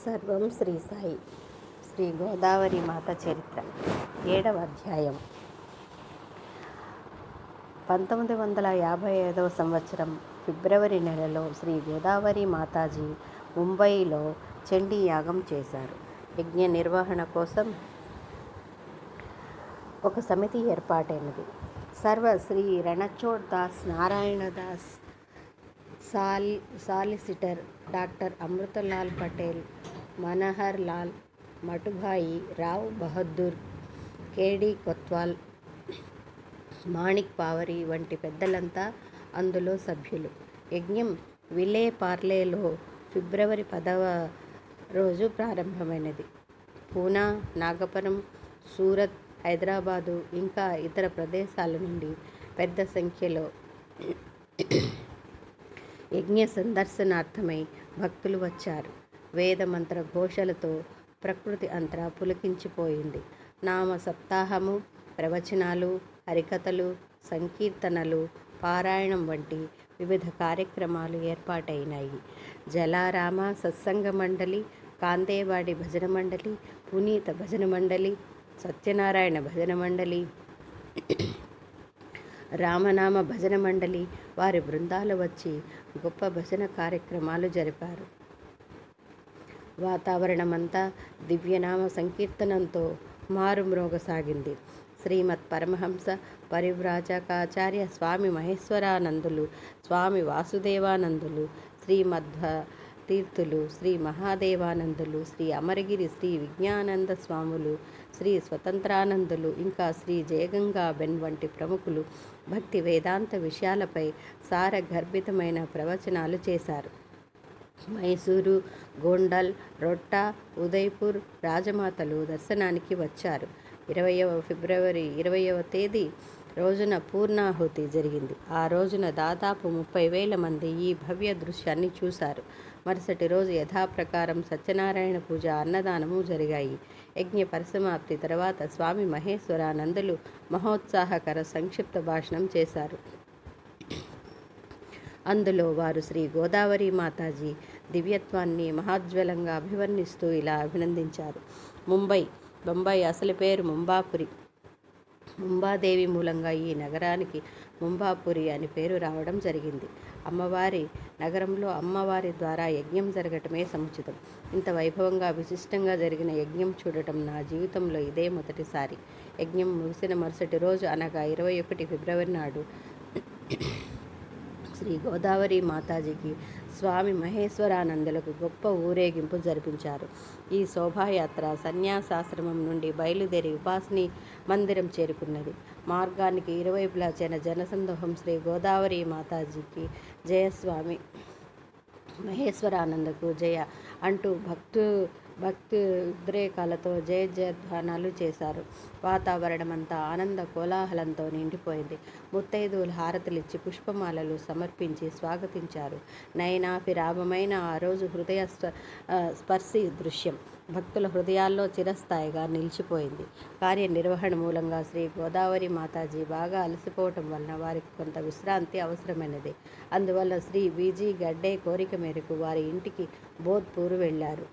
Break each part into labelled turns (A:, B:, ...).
A: సర్వం శ్రీ సాయి. శ్రీ గోదావరి మాత చరిత్ర 7వ అధ్యాయం. 1955 సంవత్సరం ఫిబ్రవరి నెలలో శ్రీ గోదావరి మాతాజీ ముంబైలో చండీ యాగం చేశారు. యజ్ఞ నిర్వహణ కోసం ఒక సమితి ఏర్పాటైనది. సర్వ శ్రీ రణఛోడ్ దాస్ నారాయణ దాస్, సాలిసిటర్ డాక్టర్ అమృతలాల్ పటేల్, మనహర్ లాల్ మటుభాయి, రావ్ బహదూర్, కేడి కొత్వాల్, మాణిక్ పావరి వంటి పెద్దలంతా అందులో సభ్యులు. యజ్ఞం విలే పార్లేలో ఫిబ్రవరి 10వ రోజు ప్రారంభమైనది. పూనా, నాగపురం, సూరత్, హైదరాబాదు ఇంకా ఇతర ప్రదేశాల నుండి పెద్ద సంఖ్యలో యజ్ఞ సందర్శనార్థమై భక్తులు వచ్చారు. వేదమంత్ర ఘోషలతో ప్రకృతి అంతా పులకించిపోయింది. నామ సప్తాహము, ప్రవచనాలు, హరికథలు, సంకీర్తనలు, పారాయణం వంటి వివిధ కార్యక్రమాలు ఏర్పాటైనాయి. జలారామ సత్సంగ మండలి, కాందేవాడి భజన మండలి, పునీత భజన మండలి, సత్యనారాయణ భజన మండలి, రామనామ భజన మండలి వారి బృందాలు వచ్చి గొప్ప భజన కార్యక్రమాలు జరిపారు. వాతావరణమంతా దివ్యనామ సంకీర్తనంతో మారుమ్రోగసాగింది. శ్రీమద్ పరమహంస పరివ్రాజకాచార్య స్వామి మహేశ్వరానందులు, స్వామి వాసుదేవానందులు, శ్రీమధ్వ తీర్థులు, శ్రీ మహాదేవానందులు, శ్రీ అమరగిరి శ్రీ విజ్ఞానంద స్వాములు, శ్రీ స్వతంత్రానందులు, ఇంకా శ్రీ జయగంగాబెన్ వంటి ప్రముఖులు భక్తి వేదాంత విషయాలపై సారగర్భితమైన ప్రవచనాలు చేశారు. మైసూరు, గోండల్, రొట్టా, ఉదయ్పూర్ రాజమాతలు దర్శనానికి వచ్చారు. 20వ ఫిబ్రవరి 20వ తేదీ రోజున పూర్ణాహుతి జరిగింది. ఆ రోజున దాదాపు 30,000 మంది ఈ భవ్య దృశ్యాన్ని చూశారు. మరుసటి రోజు యథాప్రకారం సత్యనారాయణ పూజ, అన్నదానము జరిగాయి. యజ్ఞ పరిసమాప్తి తర్వాత స్వామి మహేశ్వరానందులు మహోత్సాహకర సంక్షిప్త భాషణం చేశారు. అందులో వారు శ్రీ గోదావరి మాతాజీ దివ్యత్వాన్ని మహాజ్వలంగా అభివర్ణిస్తూ ఇలా అభినందించారు. బొంబాయి అసలు పేరు ముంబాపురి. ముంబాదేవి మూలంగా ఈ నగరానికి ముంబాపురి అని పేరు రావడం జరిగింది. అమ్మవారి నగరంలో అమ్మవారి ద్వారా యజ్ఞం జరగటమే సముచితం. ఇంత వైభవంగా విశిష్టంగా జరిగిన యజ్ఞం చూడటం నా జీవితంలో ఇదే మొదటిసారి. యజ్ఞం ముగిసిన మరుసటి రోజు అనగా 21 ఫిబ్రవరి నాడు శ్రీ గోదావరి మాతాజీకి స్వామి మహేశ్వరానందులకు గొప్ప ఊరేగింపు జరిపించారు. ఈ శోభాయాత్ర సన్యాసాశ్రమం నుండి బయలుదేరి ఉపాసనీ మందిరం చేరుకున్నది. మార్గానికి ఇరువైపులా జనసందోహం. శ్రీ గోదావరి మాతాజీకి జయ, స్వామి మహేశ్వరానందకు జయ అంటూ భక్తి ఉద్రేకాలతో జయ జయధ్వానాలు చేశారు. వాతావరణమంతా ఆనంద కోలాహలంతో నిండిపోయింది. ముత్తైదువులు హారతులిచ్చి పుష్పమాలలు సమర్పించి స్వాగతించారు. నయనాభిరామమైన ఆ రోజు హృదయ స్పర్శి దృశ్యం భక్తుల హృదయాల్లో చిరస్థాయిగా నిలిచిపోయింది. కార్యనిర్వహణ మూలంగా శ్రీ గోదావరి మాతాజీ బాగా అలసిపోవటం వలన వారికి కొంత విశ్రాంతి అవసరమైనది. అందువల్ల శ్రీ బీజీ గడ్డే కోరిక మేరకు వారి ఇంటికి బోధ్పూర్ వెళ్ళారు.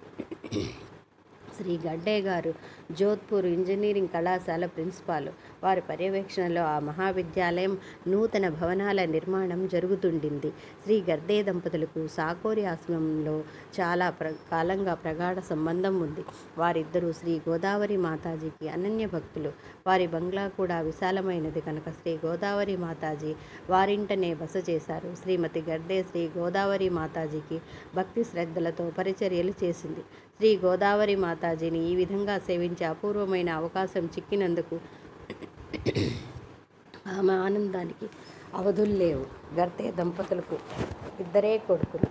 A: శ్రీ గడ్డే గారు జోధ్పూర్ ఇంజనీరింగ్ కళాశాల ప్రిన్సిపాల్. వారి పర్యవేక్షణలో ఆ మహావిద్యాలయం నూతన భవనాల నిర్మాణం జరుగుతుండింది. శ్రీ గడ్డే దంపతులకు సాకోరి ఆశ్రమంలో చాలా కాలంగా ప్రగాఢ సంబంధం ఉంది. వారిద్దరూ శ్రీ గోదావరి మాతాజీకి అనన్య భక్తులు. వారి బంగ్లా కూడా విశాలమైనది కనుక శ్రీ గోదావరి మాతాజీ వారింటనే బస చేశారు. శ్రీమతి గడ్డే శ్రీ గోదావరి మాతాజీకి భక్తి శ్రద్ధలతో పరిచర్యలు చేసింది. శ్రీ గోదావరి మాతాజీని ఈ విధంగా సేవించే అపూర్వమైన అవకాశం చిక్కినందుకు ఆమె ఆనందానికి అవధుల్లేవు. గర్దే దంపతులకు ఇద్దరే కొడుకులు.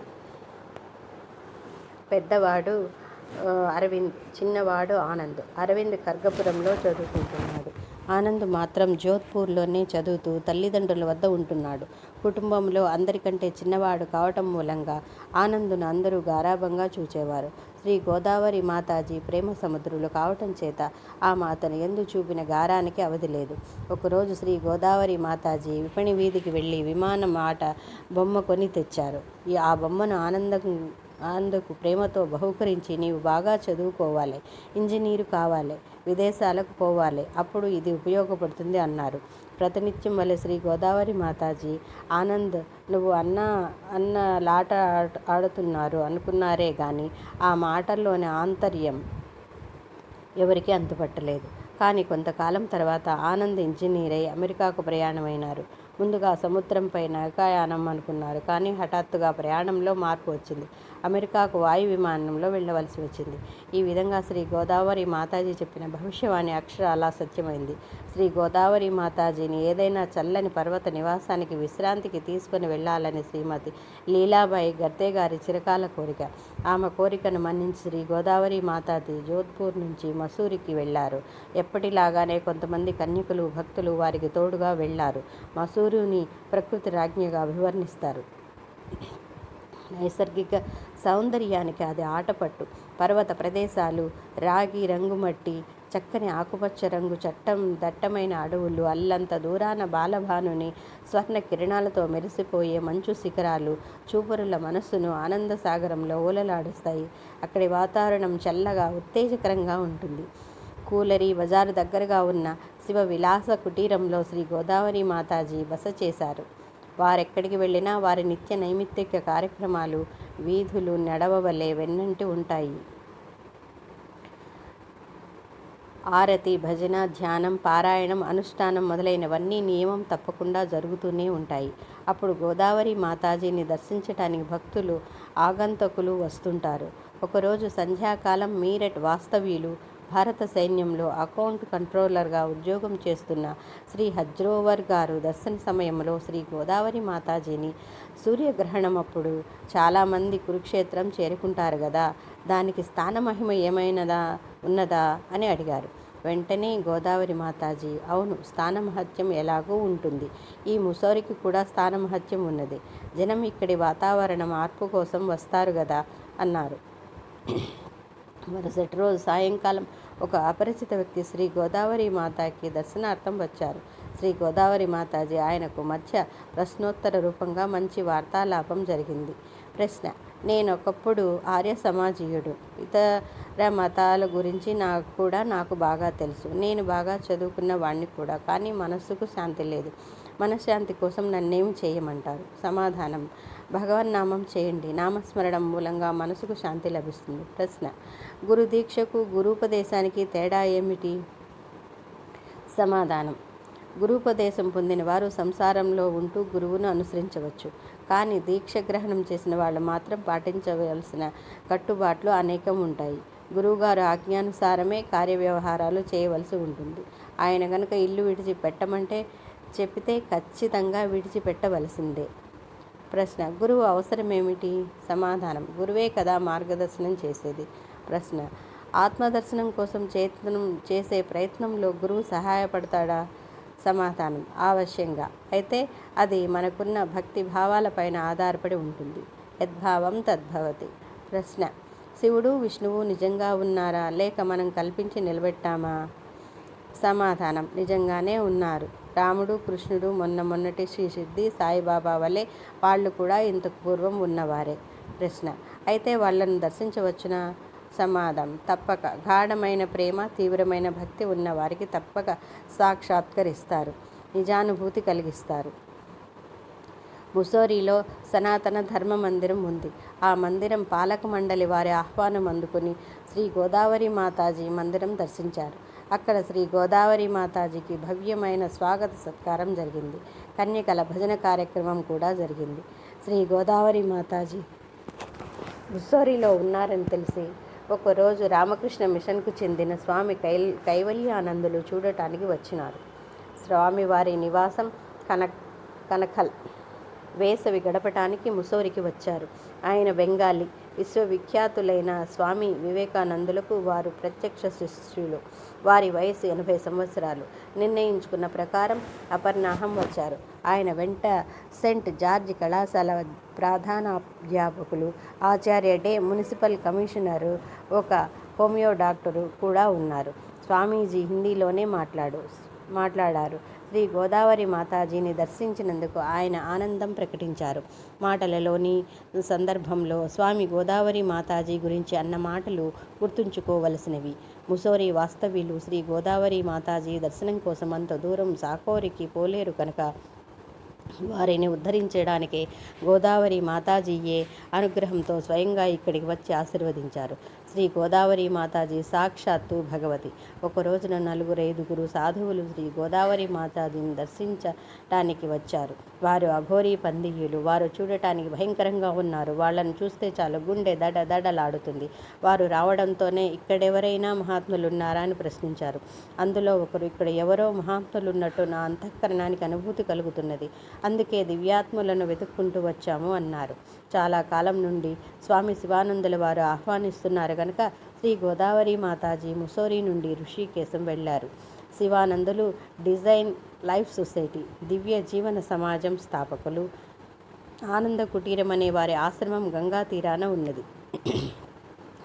A: పెద్దవాడు అరవింద్, చిన్నవాడు ఆనంద్. అరవింద్ ఖర్గపురంలో చదువుకుంటున్నాడు. ఆనంద్ మాత్రం జోధ్పూర్లోనే చదువుతూ తల్లిదండ్రుల వద్ద ఉంటున్నాడు. కుటుంబంలో అందరికంటే చిన్నవాడు కావటం మూలంగా ఆనందును అందరూ గారాబంగా చూచేవారు. శ్రీ గోదావరి మాతాజీ ప్రేమ సముద్రులు కావటం చేత ఆ మాతను ఎందు చూపిన గారానికి అవధి లేదు. ఒకరోజు శ్రీ గోదావరి మాతాజీ విపణి వీధికి వెళ్ళి విమానం ఆట బొమ్మ కొని తెచ్చారు. ఆ బొమ్మను ఆనందకు ప్రేమతో బహుకరించి, నీవు బాగా చదువుకోవాలి, ఇంజనీరు కావాలి, విదేశాలకు పోవాలి, అప్పుడు ఇది ఉపయోగపడుతుంది అన్నారు. ప్రతినిత్యం వలె శ్రీ గోదావరి మాతాజీ, ఆనంద్ నువ్వు అన్న లాట ఆడుతున్నారు అనుకున్నారే గాని ఆ మాటల్లోని ఆంతర్యం ఎవరికీ అంతుపట్టలేదు. కానీ కొంతకాలం తర్వాత ఆనంద్ ఇంజనీర్ అయి అమెరికాకు ప్రయాణమైనారు. ముందుగా సముద్రంపై నౌకాయానం అనుకున్నారు. కానీ హఠాత్తుగా ప్రయాణంలో మార్పు వచ్చింది. అమెరికాకు వాయు విమానంలో వెళ్ళవలసి వచ్చింది. ఈ విధంగా శ్రీ గోదావరి మాతాజీ చెప్పిన భవిష్యవాణి అక్షరాలా సత్యమైంది. శ్రీ గోదావరి మాతాజీని ఏదైనా చల్లని పర్వత నివాసానికి విశ్రాంతికి తీసుకుని వెళ్ళాలని శ్రీమతి లీలాబాయి గర్తే గారి చిరకాల కోరిక. ఆమె కోరికను మన్నించి శ్రీ గోదావరి మాతాజీ జోధ్పూర్ నుంచి మసూరికి వెళ్ళారు. ఎప్పటిలాగానే కొంతమంది కన్యకులు, భక్తులు వారికి తోడుగా వెళ్ళారు. మసూరుని ప్రకృతి రాజ్ఞిగా అభివర్ణిస్తారు. నైసర్గిక సౌందర్యానికి అది ఆటపట్టు. పర్వత ప్రదేశాలు, రాగి రంగుమట్టి, చక్కని ఆకుపచ్చ రంగు దట్టమైన అడవులు, అల్లంత దూరాన బాలభానుని స్వర్ణ కిరణాలతో మెరిసిపోయే మంచు శిఖరాలు చూపరుల మనస్సును ఆనందసాగరంలో ఓలలాడిస్తాయి. అక్కడి వాతావరణం చల్లగా, ఉత్తేజకరంగా ఉంటుంది. కూలరి బజారు దగ్గరగా ఉన్న శివ విలాస కుటీరంలో శ్రీ గోదావరి మాతాజీ బస చేశారు. వారెక్కడికి వెళ్ళినా వారి నిత్య నైమిత్తిక కార్యక్రమాలు వీధులు నడవవలే వెన్నంటి ఉంటాయి. ఆరతి, భజన, ధ్యానం, పారాయణం, అనుష్ఠానం మొదలైనవన్నీ నియమం తప్పకుండా జరుగుతూనే ఉంటాయి. అప్పుడు గోదావరి మాతాజీని దర్శించటానికి భక్తులు, ఆగంతకులు వస్తుంటారు. ఒకరోజు సంధ్యాకాలం మీరట్ వాస్తవ్యులు, భారత సైన్యంలో అకౌంట్ కంట్రోలర్గా ఉద్యోగం చేస్తున్న శ్రీ హజ్రోవర్ గారు దర్శన సమయంలో శ్రీ గోదావరి మాతాజీని, సూర్యగ్రహణం అప్పుడు చాలామంది కురుక్షేత్రం చేరుకుంటారు కదా, దానికి స్థానమహిమ ఏమైనదా ఉన్నదా అని అడిగారు. వెంటనే గోదావరి మాతాజీ, అవును, స్థానమహత్యం ఎలాగూ ఉంటుంది. ఈ ముసోరికి కూడా స్థానమహత్యం ఉన్నది. జనం ఇక్కడి వాతావరణ మార్పు కోసం వస్తారు కదా అన్నారు. మరుసటి రోజు సాయంకాలం ఒక అపరిచిత వ్యక్తి శ్రీ గోదావరి మాతాకి దర్శనార్థం వచ్చారు. శ్రీ గోదావరి మాతాజీ ఆయనకు మధ్య ప్రశ్నోత్తర రూపంగా మంచి వార్తాలాపం జరిగింది. ప్రశ్న: నేనొకప్పుడు ఆర్య సమాజీయుడు. ఇతర మతాల గురించి నాకు బాగా తెలుసు. నేను బాగా చదువుకున్న వాణ్ణి కూడా. కానీ మనస్సుకు శాంతి లేదు. మనశ్శాంతి కోసం నన్నేమి చేయమంటారు? సమాధానం: భగవన్నామం చేయండి. నామస్మరణం మూలంగా మనసుకు శాంతి లభిస్తుంది. ప్రశ్న: గురు దీక్షకు గురూపదేశానికి తేడా ఏమిటి? సమాధానం: గురూపదేశం పొందిన వారు సంసారంలో ఉంటూ గురువును అనుసరించవచ్చు. కానీ దీక్ష గ్రహణం చేసిన వాళ్ళు మాత్రం పాటించవలసిన కట్టుబాట్లు అనేకం ఉంటాయి. గురువుగారు ఆజ్ఞానుసారమే కార్యవ్యవహారాలు చేయవలసి ఉంటుంది. ఆయన గనుక ఇల్లు విడిచిపెట్టమంటే చెప్పితే ఖచ్చితంగా విడిచిపెట్టవలసిందే. ప్రశ్న: గురువు అవసరమేమిటి? సమాధానం: గురువే కదా మార్గదర్శనం చేసేది. ప్రశ్న: ఆత్మదర్శనం కోసం చేసే ప్రయత్నంలో గురువు సహాయపడతాడా? సమాధానం: అవశ్యంగా. అయితే అది మనకున్న భక్తి భావాలపైన ఆధారపడి ఉంటుంది. యద్భావం తద్భవతి. ప్రశ్న: శివుడు, విష్ణువు నిజంగా ఉన్నారా, లేక మనం కల్పించి నిలబెట్టామా? సమాధానం: నిజంగానే ఉన్నారు. రాముడు, కృష్ణుడు మొన్నటి శ్రీ సిద్ధి సాయిబాబా వలె వాళ్ళు కూడా ఇంతకు పూర్వం ఉన్నవారే. ప్రశ్న: అయితే వాళ్ళను దర్శించవచ్చునా? సమాధానం: తప్పక. గాఢమైన ప్రేమ, తీవ్రమైన భక్తి ఉన్నవారికి తప్పక సాక్షాత్కరిస్తారు, నిజానుభూతి కలిగిస్తారు. ముసోరిలో సనాతన ధర్మ మందిరం ఉంది. ఆ మందిరం పాలక మండలి వారి ఆహ్వానం అందుకుని శ్రీ గోదావరి మాతాజీ మందిరం దర్శించారు. అక్కడ శ్రీ గోదావరి మాతాజీకి భవ్యమైన స్వాగత సత్కారం జరిగింది. కన్యకల భజన కార్యక్రమం కూడా జరిగింది. శ్రీ గోదావరి మాతాజీ ముస్సోరిలో ఉన్నారని తెలిసి ఒకరోజు రామకృష్ణ మిషన్కు చెందిన స్వామి కైవల్యానందులు చూడటానికి వచ్చినారు. స్వామివారి నివాసం కనకల్. వేసవి గడపటానికి ముసోరికి వచ్చారు. ఆయన బెంగాలీ. విశ్వవిఖ్యాతులైన స్వామి వివేకానందులకు వారు ప్రత్యక్ష శిష్యులు. వారి వయసు 80 సంవత్సరాలు. నిర్ణయించుకున్న ప్రకారం అపర్నాహం వచ్చారు. ఆయన వెంట సెంట్ జార్జ్ కళాశాల ప్రధానాధ్యాపకులు, ఆచార్య డే, మున్సిపల్ కమిషనరు, ఒక హోమియో డాక్టరు కూడా ఉన్నారు. స్వామీజీ హిందీలోనే మాట్లాడారు. శ్రీ గోదావరి మాతాజీని దర్శించినందుకు ఆయన ఆనందం ప్రకటించారు. మాటలలోని సందర్భంలో స్వామి గోదావరి మాతాజీ గురించి అన్న మాటలు గుర్తుంచుకోవలసినవి. ముసోరి వాస్తవ్యులు శ్రీ గోదావరి మాతాజీ దర్శనం కోసం అంత దూరం సాకోరికి పోలేరు కనుక వారిని ఉద్ధరించడానికే గోదావరి మాతాజీయే అనుగ్రహంతో స్వయంగా ఇక్కడికి వచ్చి ఆశీర్వదించారు. శ్రీ గోదావరి మాతాజీ సాక్షాత్తు భగవతి. ఒక రోజున 4-5 సాధువులు శ్రీ గోదావరి మాతాజీని దర్శించటానికి వచ్చారు. వారు అఘోరీ పందియులు. వారు చూడటానికి భయంకరంగా ఉన్నారు. వాళ్ళను చూస్తే చాలు గుండె దడదడలాడుతుంది. వారు రావడంతోనే ఇక్కడెవరైనా మహాత్ములున్నారా అని ప్రశ్నించారు. అందులో ఒకరు, ఇక్కడ ఎవరో మహాత్ములున్నట్టు నా అంతఃకరణానికి అనుభూతి కలుగుతున్నది. అందుకే దివ్యాత్ములను వెతుక్కుంటూ వచ్చాము అన్నారు. చాలా కాలం నుండి స్వామి శివానందుల వారు ఆహ్వానిస్తున్నారు కనుక శ్రీ గోదావరి మాతాజీ ముసోరి నుండి ఋషికేశం వెళ్ళారు. శివానందులు డిజైన్ లైఫ్ సొసైటీ, దివ్య జీవన సమాజం స్థాపకులు. ఆనంద కుటీరం అనే వారి ఆశ్రమం గంగా తీరాన ఉన్నది.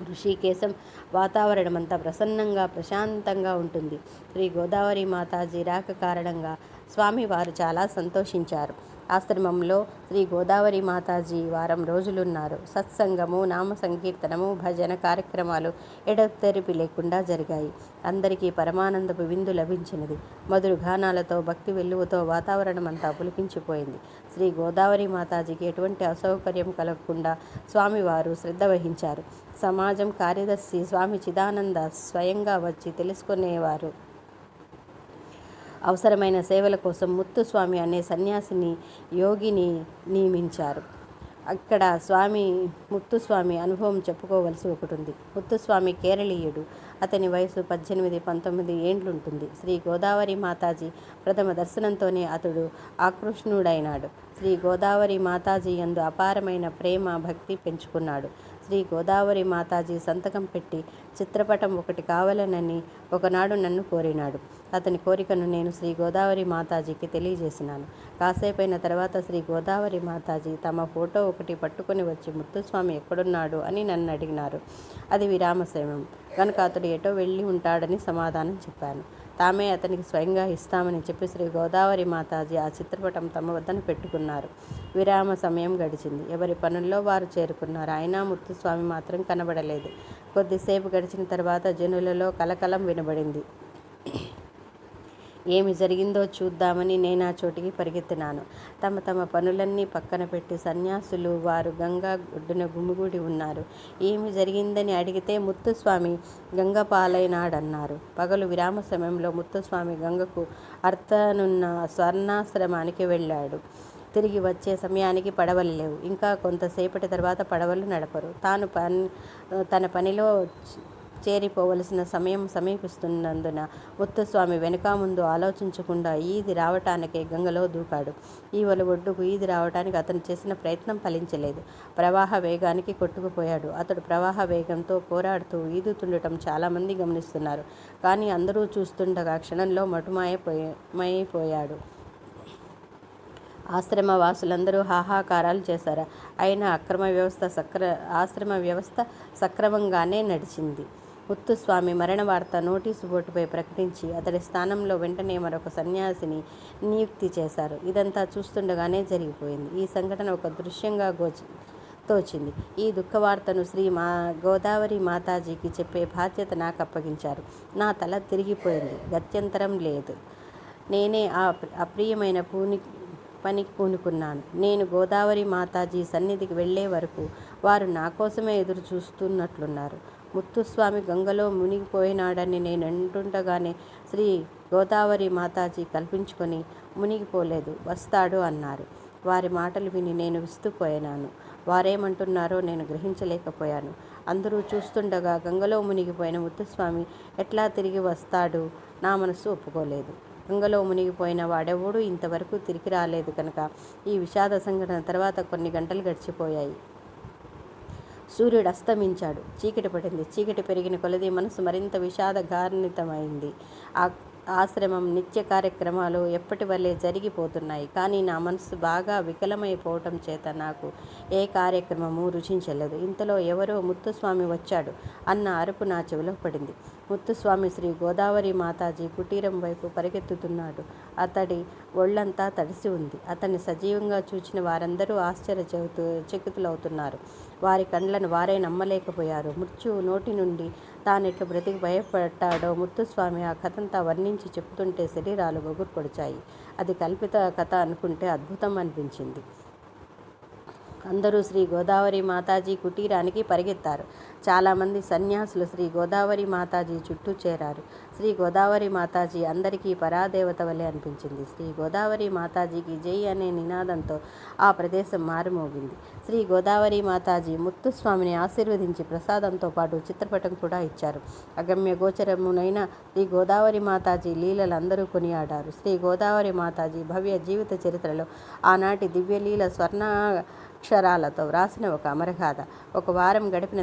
A: ఋషికేశం వాతావరణమంతా ప్రసన్నంగా ప్రశాంతంగా ఉంటుంది. శ్రీ గోదావరి మాతాజీ రాక కారణంగా స్వామివారు చాలా సంతోషించారు. ఆశ్రమంలో శ్రీ గోదావరి మాతాజీ వారం రోజులున్నారు. సత్సంగము, నామ సంకీర్తనము, భజన కార్యక్రమాలు ఎడతెరిపి లేకుండా జరిగాయి. అందరికీ పరమానందపు విందు లభించినది. మధుర గానాలతో, భక్తి వెల్లువతో వాతావరణం అంతా పులికించిపోయింది. శ్రీ గోదావరి మాతాజీకి ఎటువంటి అసౌకర్యం కలగకుండా స్వామివారు శ్రద్ధ వహించారు. సమాజం కార్యదర్శి స్వామి చిదానంద స్వయంగా వచ్చి తెలుసుకునేవారు. అవసరమైన సేవల కోసం ముత్తుస్వామి అనే సన్యాసిని యోగిని నియమించారు. అక్కడ ముత్తుస్వామి అనుభవం చెప్పుకోవలసి ఒకటి ఉంది. ముత్తుస్వామి కేరళీయుడు. అతని వయసు 18-19 ఏండ్లుంటుంది. శ్రీ గోదావరి మాతాజీ ప్రథమ దర్శనంతోనే అతడు ఆకృష్ణుడైనాడు. శ్రీ గోదావరి మాతాజీ యందు అపారమైన ప్రేమ, భక్తి పెంచుకున్నాడు. శ్రీ గోదావరి మాతాజీ సంతకం పెట్టి చిత్రపటం ఒకటి కావాలనని ఒకనాడు నన్ను కోరినాడు. అతని కోరికను నేను శ్రీ గోదావరి మాతాజీకి తెలియజేసినాను. కాసేపైన తర్వాత శ్రీ గోదావరి మాతాజీ తమ ఫోటో ఒకటి పట్టుకొని వచ్చి ముత్తుస్వామి ఎక్కడున్నాడు అని నన్ను అడిగినారు. అది విరామ సమయం కనుక అతడు ఎటో వెళ్ళి ఉంటాడని సమాధానం చెప్పాను. తామే అతనికి స్వయంగా ఇస్తామని చెప్పి శ్రీ గోదావరి మాతాజీ ఆ చిత్రపటం తమ వద్దన పెట్టుకున్నారు. విరామ సమయం గడిచింది. ఎవరి పనుల్లో వారు చేరుకున్నారు. అయినా ముత్తుస్వామి మాత్రం కనబడలేదు. కొద్దిసేపు గడిచిన తర్వాత జనులలో కలకలం వినబడింది. ఏమి జరిగిందో చూద్దామని నేను ఆ చోటికి పరిగెత్తినాను. తమ పనులన్నీ పక్కన పెట్టి సన్యాసులు వారు గంగా ఒడ్డున గుమిగూడి ఉన్నారు. ఏమి జరిగిందని అడిగితే ముత్తుస్వామి గంగ పాలైనాడన్నారు. పగలు విరామ సమయంలో ముత్తుస్వామి గంగకు అర్తనున్న స్వర్ణాశ్రమానికి వెళ్ళాడు. తిరిగి వచ్చే సమయానికి పడవలు లేవు. ఇంకా కొంతసేపటి తర్వాత పడవలు నడపరు. తన పనిలో చేరిపోవలసిన సమయం సమీపిస్తున్నందున ముత్తుస్వామి వెనుక ముందు ఆలోచించకుండా ఈది రావటానికే గంగలో దూకాడు. ఈవల ఒడ్డుకు ఈది రావటానికి అతను చేసిన ప్రయత్నం ఫలించలేదు. ప్రవాహ వేగానికి కొట్టుకుపోయాడు. అతడు ప్రవాహ వేగంతో పోరాడుతూ ఈదుతుండటం చాలామంది గమనిస్తున్నారు. కానీ అందరూ చూస్తుండగా క్షణంలో మటుమాయపోయాడు. ఆశ్రమ వాసులందరూ హాహాకారాలు చేశారు. అయినా ఆశ్రమ వ్యవస్థ సక్రమంగానే నడిచింది. ముత్తుస్వామి మరణ వార్త నోటీసు బోర్డుపై ప్రకటించి అతడి స్థానంలో వెంటనే మరొక సన్యాసిని నియుక్తి చేశారు. ఇదంతా చూస్తుండగానే జరిగిపోయింది. ఈ సంఘటన ఒక దృశ్యంగా తోచింది. ఈ దుఃఖవార్తను గోదావరి మాతాజీకి చెప్పే బాధ్యత నాకు అప్పగించారు. నా తల తిరిగిపోయింది. గత్యంతరం లేదు. నేనే ఆ అప్రియమైన పనికి పూనుకున్నాను. నేను గోదావరి మాతాజీ సన్నిధికి వెళ్లే వరకు వారు నా కోసమే ఎదురు చూస్తున్నట్లున్నారు. ముత్తుస్వామి గంగలో మునిగిపోయినాడని నేను అంటుండగానే శ్రీ గోదావరి మాతాజీ కల్పించుకొని మునిగిపోలేదు, వస్తాడు అన్నారు. వారి మాటలు విని నేను విస్తుపోయినాను. వారేమంటున్నారో నేను గ్రహించలేకపోయాను. అందరూ చూస్తుండగా గంగలో మునిగిపోయిన ముత్తుస్వామి ఎట్లా తిరిగి వస్తాడు? నా మనసు ఒప్పుకోలేదు. గంగలో మునిగిపోయిన వాడెవడూ ఇంతవరకు తిరిగి రాలేదు కనుక ఈ విషాద సంఘటన తర్వాత కొన్ని గంటలు గడిచిపోయాయి. సూర్యుడు అస్తమించాడు. చీకటి పడింది. చీకటి పెరిగిన కొలది మనసు మరింత విషాదగార్నితమైంది. ఆ ఆశ్రమం నిత్య కార్యక్రమాలు ఎప్పటి వల్లే జరిగిపోతున్నాయి. కానీ నా మనసు బాగా వికలమైపోవటం చేత నాకు ఏ కార్యక్రమము రుచించలేదు. ఇంతలో ఎవరో ముత్తుస్వామి వచ్చాడు అన్న అరుపు నా చెవిలో పడింది. ముత్తుస్వామి శ్రీ గోదావరి మాతాజీ కుటీరం వైపు పరిగెత్తుతున్నాడు. అతడి ఒళ్ళంతా తడిసి ఉంది. అతన్ని సజీవంగా చూచిన వారందరూ చకితులవుతున్నారు. వారి కండ్లను వారే నమ్మలేకపోయారు. మృత్యువు నోటి నుండి తానెట్లు బ్రతికి భయపడ్డాడో ముత్తుస్వామి ఆ కథంతా వర్ణించి చెప్తుంటే శరీరాలు గగుర్పొడిచాయి. అది కల్పిత కథ అనుకుంటే అద్భుతం అనిపించింది. అందరూ శ్రీ గోదావరి మాతాజీ కుటీరానికి పరిగెత్తారు. చాలామంది సన్యాసులు శ్రీ గోదావరి మాతాజీ చుట్టూ చేరారు. శ్రీ గోదావరి మాతాజీ అందరికీ పరాదేవత వలె అనిపించింది. శ్రీ గోదావరి మాతాజీకి జై అనే నినాదంతో ఆ ప్రదేశం మారుమోగింది. శ్రీ గోదావరి మాతాజీ ముత్తుస్వామిని ఆశీర్వదించి ప్రసాదంతో పాటు చిత్రపటం కూడా ఇచ్చారు. అగమ్య గోచరమునైన శ్రీ గోదావరి మాతాజీ లీలలు అందరూ కొనియాడారు. శ్రీ గోదావరి మాతాజీ భవ్య జీవిత చరిత్రలో ఆనాటి దివ్యలీల స్వర్ణాక్షరాలతో వ్రాసిన ఒక అమరగాథ. ఒక వారం గడిపిన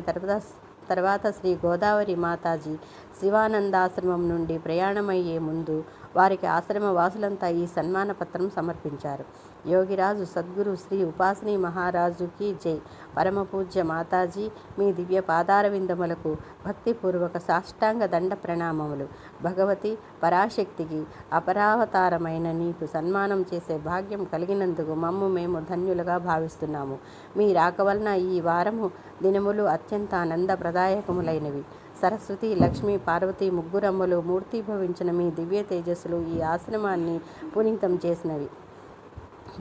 A: తర్వాత శ్రీ గోదావరి మాతాజీ శివానందాశ్రమం నుండి ప్రయాణమయ్యే ముందు వారికి ఆశ్రమ వాసులంతా ఈ సన్మాన పత్రం సమర్పించారు. యోగిరాజు సద్గురు శ్రీ ఉపాసనీ మహారాజుకి జై. పరమపూజ్య మాతాజీ, మీ దివ్య పాదార విందములకు భక్తిపూర్వక సాష్టాంగ దండ ప్రణామములు. భగవతి పరాశక్తికి అపరావతారమైన నీకు సన్మానం చేసే భాగ్యం కలిగినందుకు మేము ధన్యులుగా భావిస్తున్నాము. మీ రాక వలన ఈ వారము దినములు అత్యంత ఆనందప్రదాయకములైనవి. సరస్వతి, లక్ష్మీ, పార్వతి ముగ్గురమ్మలు మూర్తిభవించిన మీ దివ్య తేజస్సులు ఈ ఆశ్రమాన్ని పునీతం చేసినవి.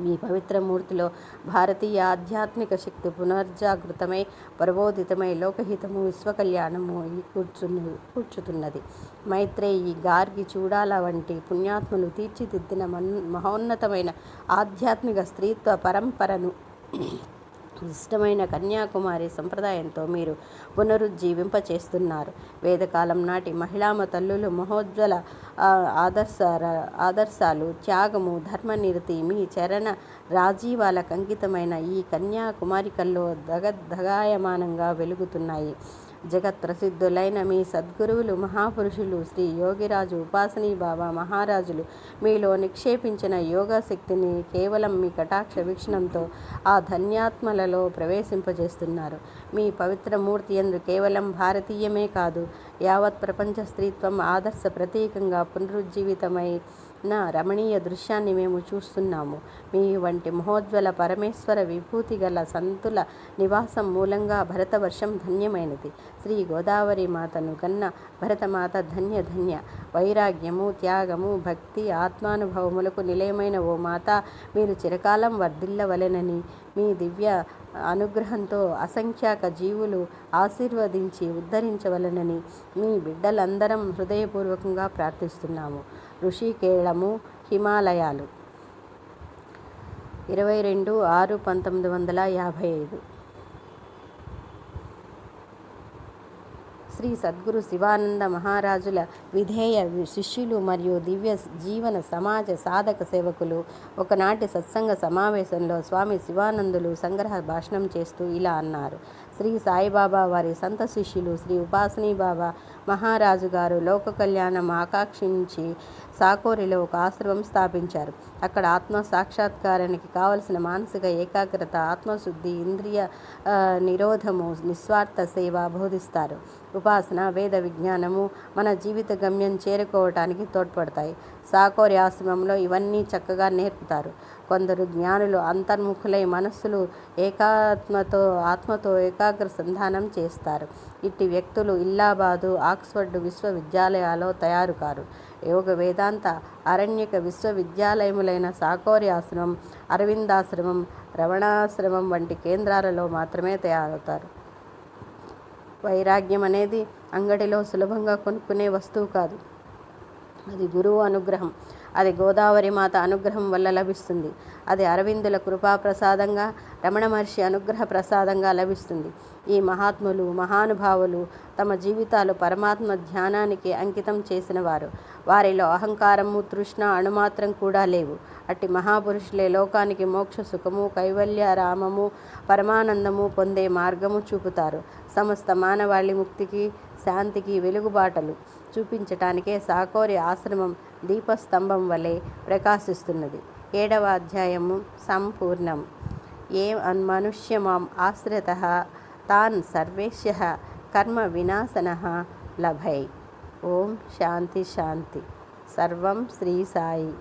A: మీ పవిత్ర మూర్తిలో భారతీయ ఆధ్యాత్మిక శక్తి పునర్జాగృతమై ప్రబోధితమై లోకహితము విశ్వకళ్యాణము కూర్చుతున్నది. మైత్రేయి, గార్గి, చూడాల వంటి పుణ్యాత్ములు తీర్చిదిద్దిన మహోన్నతమైన ఆధ్యాత్మిక స్త్రీత్వ పరంపరను ఇష్టమైన కన్యాకుమారి సంప్రదాయంతో మీరు పునరుజ్జీవింపచేస్తున్నారు. వేదకాలం నాటి మహిళామ తల్లులు మహోజ్వల ఆదర్శాలు, త్యాగము, ధర్మనిరతి మీ చరణ రాజీవాలకు అంకితమైన ఈ కన్యాకుమారికల్లో దగదగాయమానంగా వెలుగుతున్నాయి. జగత్ప్రసిద్ధులైన మీ సద్గురువులు, మహాపురుషులు శ్రీ యోగిరాజు, ఉపాసనీ బాబా మహారాజులు మీలో నిక్షేపించిన యోగశక్తిని కేవలం మీ కటాక్ష వీక్షణంతో ఆ ధన్యాత్మలలో ప్రవేశింపజేస్తున్నారు. మీ పవిత్ర మూర్తి యందు కేవలం భారతీయమే కాదు, యావత్ ప్రపంచ స్త్రీత్వం ఆదర్శ ప్రతీకంగా పునరుజ్జీవితమై రమణీయ దృశ్యాన్ని మేము చూస్తున్నాము. మీ వంటి మహోజ్వల పరమేశ్వర విభూతి గల సంతుల నివాసం మూలంగా భరతవర్షం ధన్యమైనది. శ్రీ గోదావరి మాతను కన్న భరతమాత ధన్య ధన్య. వైరాగ్యము, త్యాగము, భక్తి, ఆత్మానుభవములకు నిలయమైన ఓ మాత, మీరు చిరకాలం వర్ధిల్లవలెనని మీ దివ్య అనుగ్రహంతో అసంఖ్యాక జీవులు ఆశీర్వదించి ఉద్ధరించవలనని మీ బిడ్డలందరం హృదయపూర్వకంగా ప్రార్థిస్తున్నాము. ఋషికేళము, హిమాలయాలు, 22/6/1955. శ్రీ సద్గురు శివానంద మహారాజుల విధేయ శిష్యులు మరియు దివ్య జీవన సమాజ సాధక సేవకులు ఒకనాటి సత్సంగ సమావేశంలో స్వామి శివానందులు సంగ్రహ భాషణం చేస్తూ ఇలా అన్నారు. శ్రీ సాయిబాబా వారి సంత శిష్యులు శ్రీ ఉపాసనీ బాబా మహారాజు గారు లోక కళ్యాణం ఆకాంక్షించి సాకోరిలో ఒక ఆశ్రమం స్థాపించారు. అక్కడ ఆత్మ సాక్షాత్కారానికి కావలసిన మానసిక ఏకాగ్రత, ఆత్మశుద్ధి, ఇంద్రియ నిరోధము, నిస్వార్థ సేవ బోధిస్తారు. ఉపాసన, వేద విజ్ఞానము మన జీవిత గమ్యం చేరుకోవటానికి తోడ్పడతాయి. సాకోరి ఆశ్రమంలో ఇవన్నీ చక్కగా నేర్పుతారు. కొందరు జ్ఞానులు అంతర్ముఖులై మనస్సులు ఆత్మతో ఏకాగ్ర సంధానం చేస్తారు. ఇట్టి వ్యక్తులు ఇల్లాబాదు, ఆక్స్ఫర్డ్ విశ్వవిద్యాలయాల్లో తయారు కారు. యోగ వేదాంత అరణ్యక విశ్వవిద్యాలయములైన సాకోరి ఆశ్రమం, అరవిందాశ్రమం, రమణాశ్రమం వంటి కేంద్రాలలో మాత్రమే తయారవుతారు. వైరాగ్యం అనేది అంగడిలో సులభంగా కొనుక్కునే వస్తువు కాదు. అది గురువు అనుగ్రహం. అది గోదావరి మాత అనుగ్రహం వల్ల లభిస్తుంది. అది అరవిందుల కృపాప్రసాదంగా, రమణ మహర్షి అనుగ్రహ ప్రసాదంగా లభిస్తుంది. ఈ మహాత్ములు, మహానుభావులు తమ జీవితాలు పరమాత్మ ధ్యానానికి అంకితం చేసిన వారు. వారిలో అహంకారము తృష్ణ అణుమాత్రం కూడా లేవు. అట్టి మహాపురుషులే లోకానికి మోక్ష సుఖము, కైవల్య రామము, పరమానందము పొందే మార్గము చూపుతారు. సమస్త మానవాళి ముక్తికి, శాంతికి వెలుగుబాటలు చూపించటానికే సాకోరి ఆశ్రమం దీపస్తంభం వలె ప్రకాశిస్తున్నది. 7వ అధ్యాయము సంపూర్ణం. ఏ మనుష్యమాం ఆశ్రితః తాన్ సర్వేశ్యః కర్మ వినాశనః లభై. ఓం శాంతి శాంతి. సర్వం శ్రీ సాయి.